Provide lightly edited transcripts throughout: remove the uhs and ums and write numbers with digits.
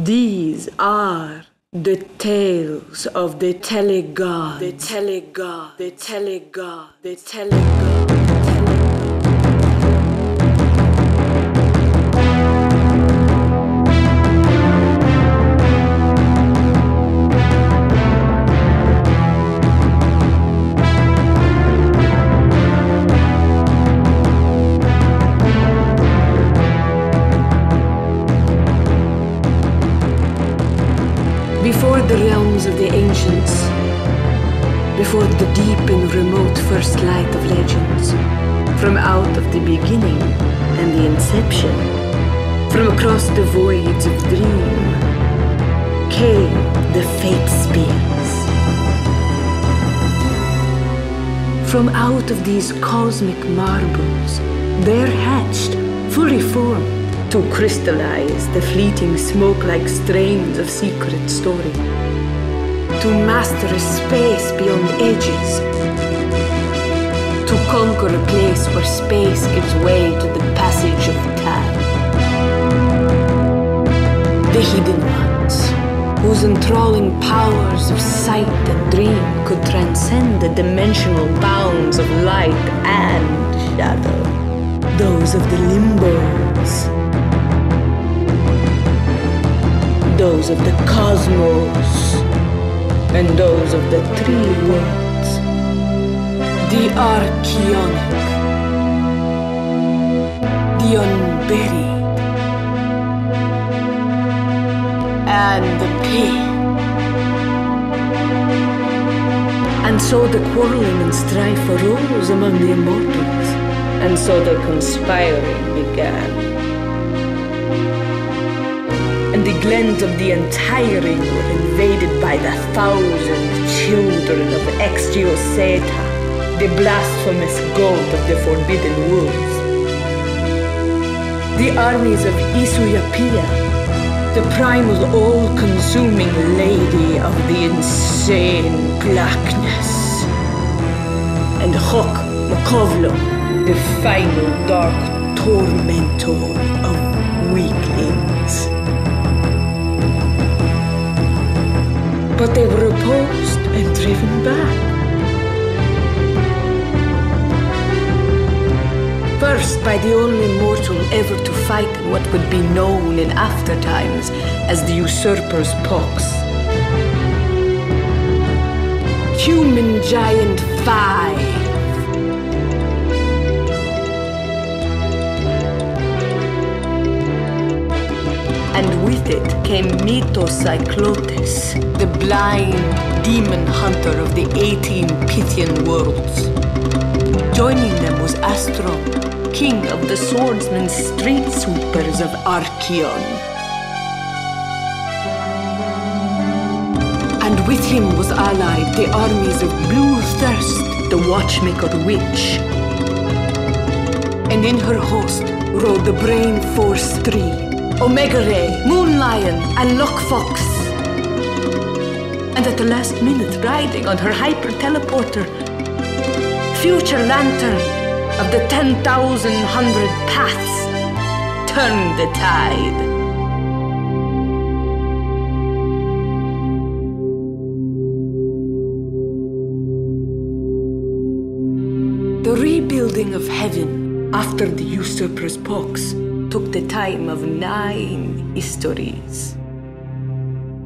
These are the tales of the Tele-Gods. The Tele-Gods. The Tele-Gods. The Tele-Gods. Before the realms of the ancients, before the deep and remote first light of legends, from out of the beginning and the inception, from across the voids of dream, came the fate spears. From out of these cosmic marbles, there hatched, fully formed, to crystallize the fleeting smoke-like strains of secret story, to master a space beyond edges, to conquer a place where space gives way to the passage of time. The hidden ones, whose enthralling powers of sight and dream could transcend the dimensional bounds of light and shadow. Those of the limbos, those of the cosmos, and those of the three worlds. The archaeonic, the unburied, and the pain. And so the quarreling and strife arose among the immortals, and so the conspiring began. And the glens of the untiring were invaded by the 1,000 children of Extioseta, the blasphemous goat of the forbidden woods. The armies of Isuyapia, the primal all-consuming lady of the insane blackness. And Hok Makovlo, the final dark tormentor of weaklings. But they were opposed and driven back. First, by the only mortal ever to fight in what would be known in after times as the usurper's pox. Human giant 5. And with it came Mythocyclotes, the blind demon hunter of the 18 Pythian worlds. Joining them was Astron, king of the swordsman street sweepers of Archeon. And with him was allied the armies of Blue Thirst, the watchmaker witch. And in her host rode the Brain Force 3, Omega Ray, Moon Lion, and Lock Fox. And at the last minute, riding on her hyper-teleporter, Future Lantern of the 10,100 Paths turned the tide. The rebuilding of heaven after the usurper's pox took the time of 9 histories.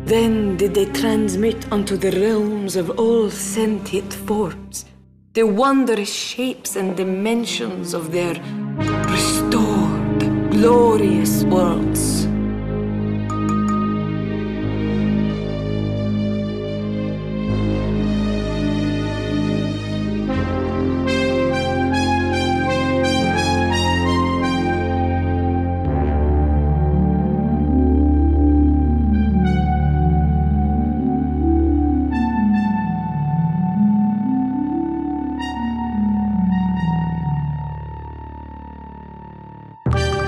Then did they transmit unto the realms of all sentient forms the wondrous shapes and dimensions of their restored, glorious worlds.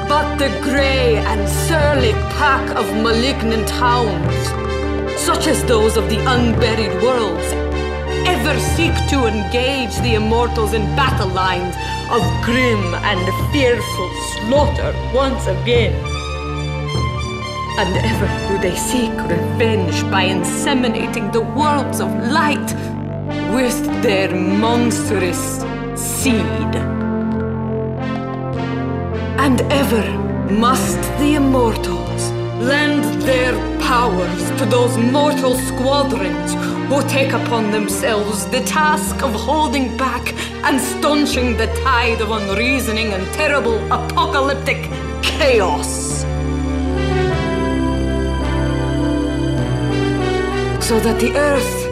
But the grey and surly pack of malignant hounds, such as those of the unburied worlds, ever seek to engage the immortals in battle lines of grim and fearful slaughter once again. And ever do they seek revenge by inseminating the worlds of light with their monstrous seed. And ever must the immortals lend their powers to those mortal squadrons who take upon themselves the task of holding back and staunching the tide of unreasoning and terrible apocalyptic chaos. So that the Earth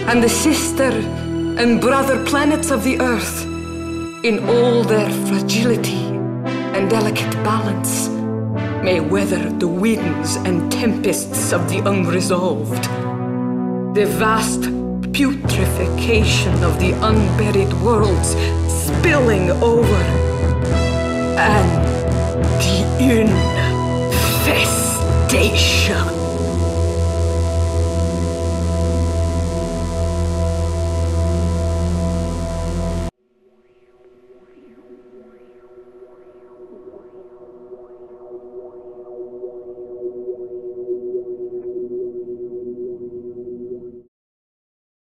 and the sister and brother planets of the Earth, in all their fragility and delicate balance, may weather the winds and tempests of the unresolved, the vast putrefaction of the unburied worlds spilling over, and the infestation.